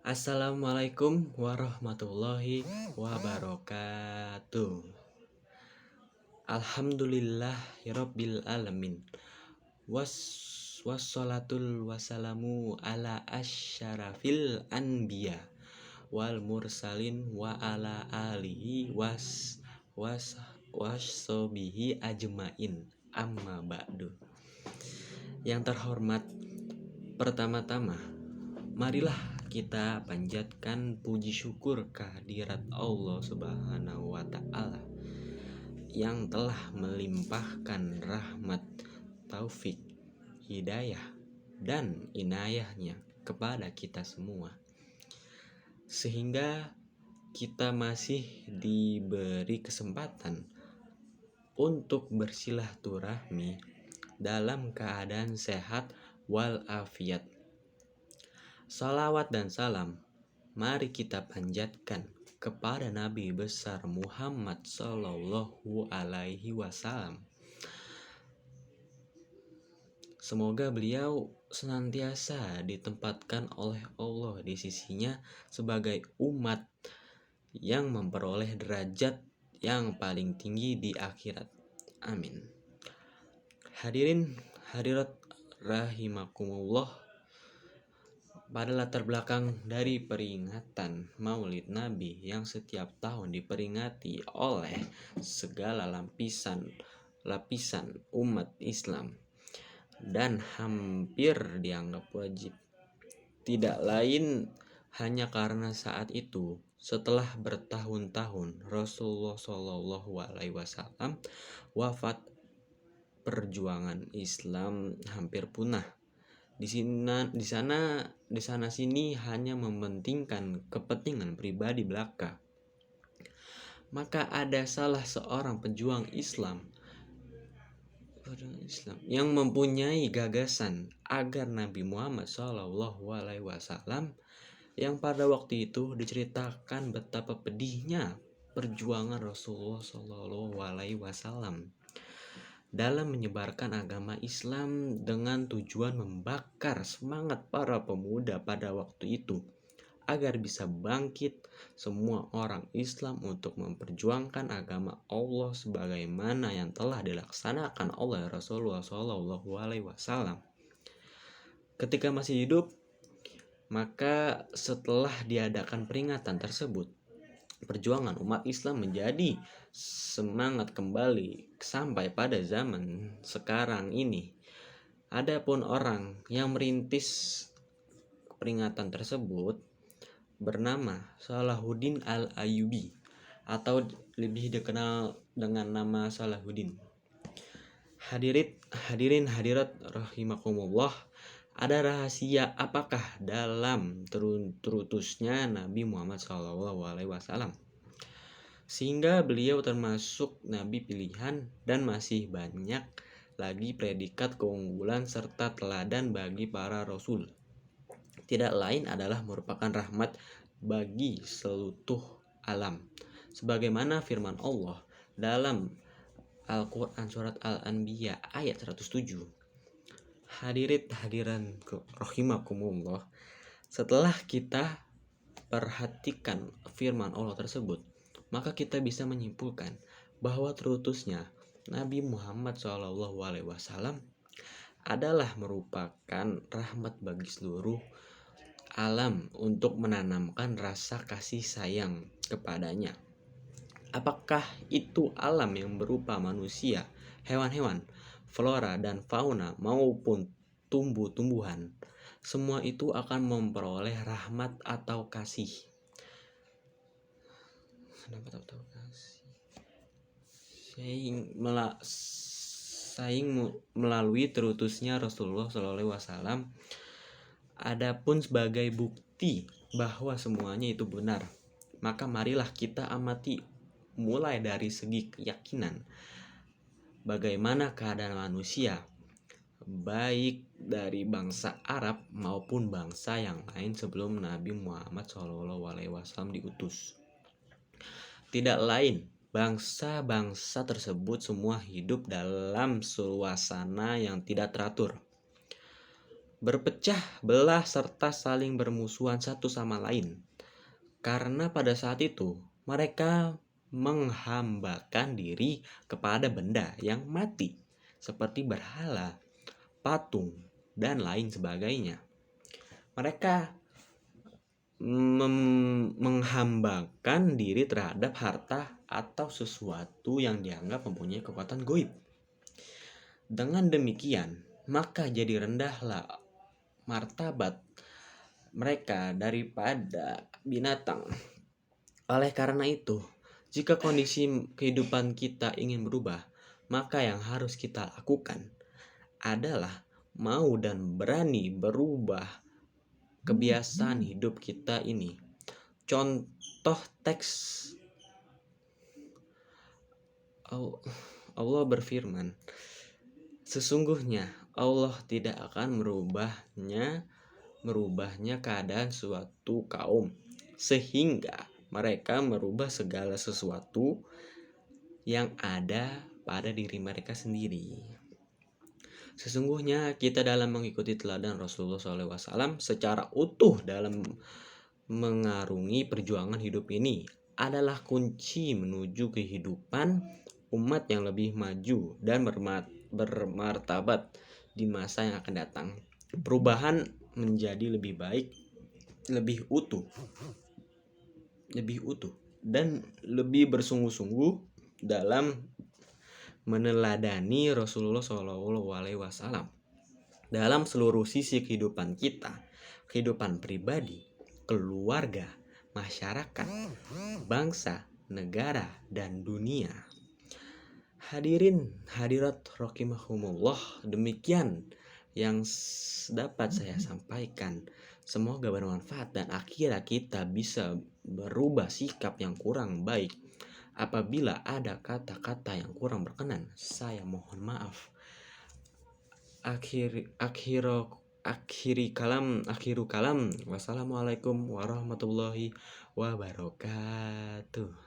Assalamualaikum warahmatullahi wabarakatuh. Alhamdulillahirabbil alamin. Wassalatul wassalamu ala asyarafil anbiya wal mursalin wa ala alihi wassobihi ajmain. Amma ba'du. Yang terhormat, pertama-tama marilah kita panjatkan puji syukur kehadirat Allah Subhanahu wa Ta'ala yang telah melimpahkan rahmat, taufik, hidayah, dan inayahnya kepada kita semua, sehingga kita masih diberi kesempatan untuk bersilaturahmi dalam keadaan sehat walafiat. Salawat dan salam mari kita panjatkan kepada Nabi besar Muhammad Sallallahu Alaihi Wasallam. Semoga beliau senantiasa ditempatkan oleh Allah di sisinya sebagai umat yang memperoleh derajat yang paling tinggi di akhirat. Amin. Hadirin hadirat rahimakumullah. Pada latar belakang dari peringatan Maulid Nabi yang setiap tahun diperingati oleh segala lapisan umat Islam dan hampir dianggap wajib, tidak lain hanya karena saat itu setelah bertahun-tahun Rasulullah Shallallahu Alaihi Wasallam wafat, perjuangan Islam hampir punah. Di sana sini hanya mementingkan kepentingan pribadi belaka. Maka ada salah seorang pejuang Islam yang mempunyai gagasan agar Nabi Muhammad SAW, yang pada waktu itu diceritakan betapa pedihnya perjuangan Rasulullah SAW dalam menyebarkan agama Islam dengan tujuan membakar semangat para pemuda pada waktu itu agar bisa bangkit semua orang Islam untuk memperjuangkan agama Allah sebagaimana yang telah dilaksanakan oleh Rasulullah SAW ketika masih hidup. Maka setelah diadakan peringatan tersebut, perjuangan umat Islam menjadi semangat kembali sampai pada zaman sekarang ini. Adapun orang yang merintis peringatan tersebut bernama Salahuddin Al-Ayyubi atau lebih dikenal dengan nama Salahuddin. Hadirin hadirat rahimakumullah, ada rahasia apakah dalam terutusnya Nabi Muhammad SAW sehingga beliau termasuk Nabi pilihan dan masih banyak lagi predikat keunggulan serta teladan bagi para Rasul? Tidak lain adalah merupakan rahmat bagi seluruh alam, sebagaimana firman Allah dalam Al-Quran surat Al-Anbiya ayat 107. Hadiran rahimakumullah, setelah kita perhatikan firman Allah tersebut, maka kita bisa menyimpulkan bahwa terutusnya Nabi Muhammad SAW adalah merupakan rahmat bagi seluruh alam untuk menanamkan rasa kasih sayang kepadanya. Apakah itu alam yang berupa manusia, hewan-hewan, flora dan fauna maupun tumbuh-tumbuhan, semua itu akan memperoleh rahmat atau kasih. Melalui terutusnya Rasulullah SAW. Adapun sebagai bukti bahwa semuanya itu benar, maka marilah kita amati mulai dari segi keyakinan bagaimana keadaan manusia, baik dari bangsa Arab maupun bangsa yang lain sebelum Nabi Muhammad SAW diutus. Tidak lain, bangsa-bangsa tersebut semua hidup dalam suasana yang tidak teratur. berpecah belah serta saling bermusuhan satu sama lain. Karena pada saat itu mereka menghambakan diri kepada benda yang mati seperti berhala, patung, dan lain sebagainya. Mereka menghambakan diri terhadap harta atau sesuatu yang dianggap mempunyai kekuatan goib. Dengan demikian, maka jadi rendahlah martabat mereka daripada binatang. Oleh karena itu, jika kondisi kehidupan kita ingin berubah, maka yang harus kita lakukan adalah mau dan berani berubah kebiasaan hidup kita ini. Contoh teks Allah berfirman, sesungguhnya Allah tidak akan merubahnya keadaan suatu kaum sehingga mereka merubah segala sesuatu yang ada pada diri mereka sendiri. Sesungguhnya kita dalam mengikuti teladan Rasulullah SAW secara utuh dalam mengarungi perjuangan hidup ini adalah kunci menuju kehidupan umat yang lebih maju dan bermartabat di masa yang akan datang. Perubahan menjadi lebih baik, lebih utuh, dan lebih bersungguh-sungguh dalam meneladani Rasulullah SAW dalam seluruh sisi kehidupan kita, kehidupan pribadi, keluarga, masyarakat, bangsa, negara, dan dunia. Hadirin hadirat rahimahumullah, demikian yang dapat saya sampaikan. Semoga bermanfaat dan akhirnya kita bisa berubah sikap yang kurang baik. Apabila ada kata-kata yang kurang berkenan, saya mohon maaf. Akhiru kalam. Wassalamualaikum warahmatullahi wabarakatuh.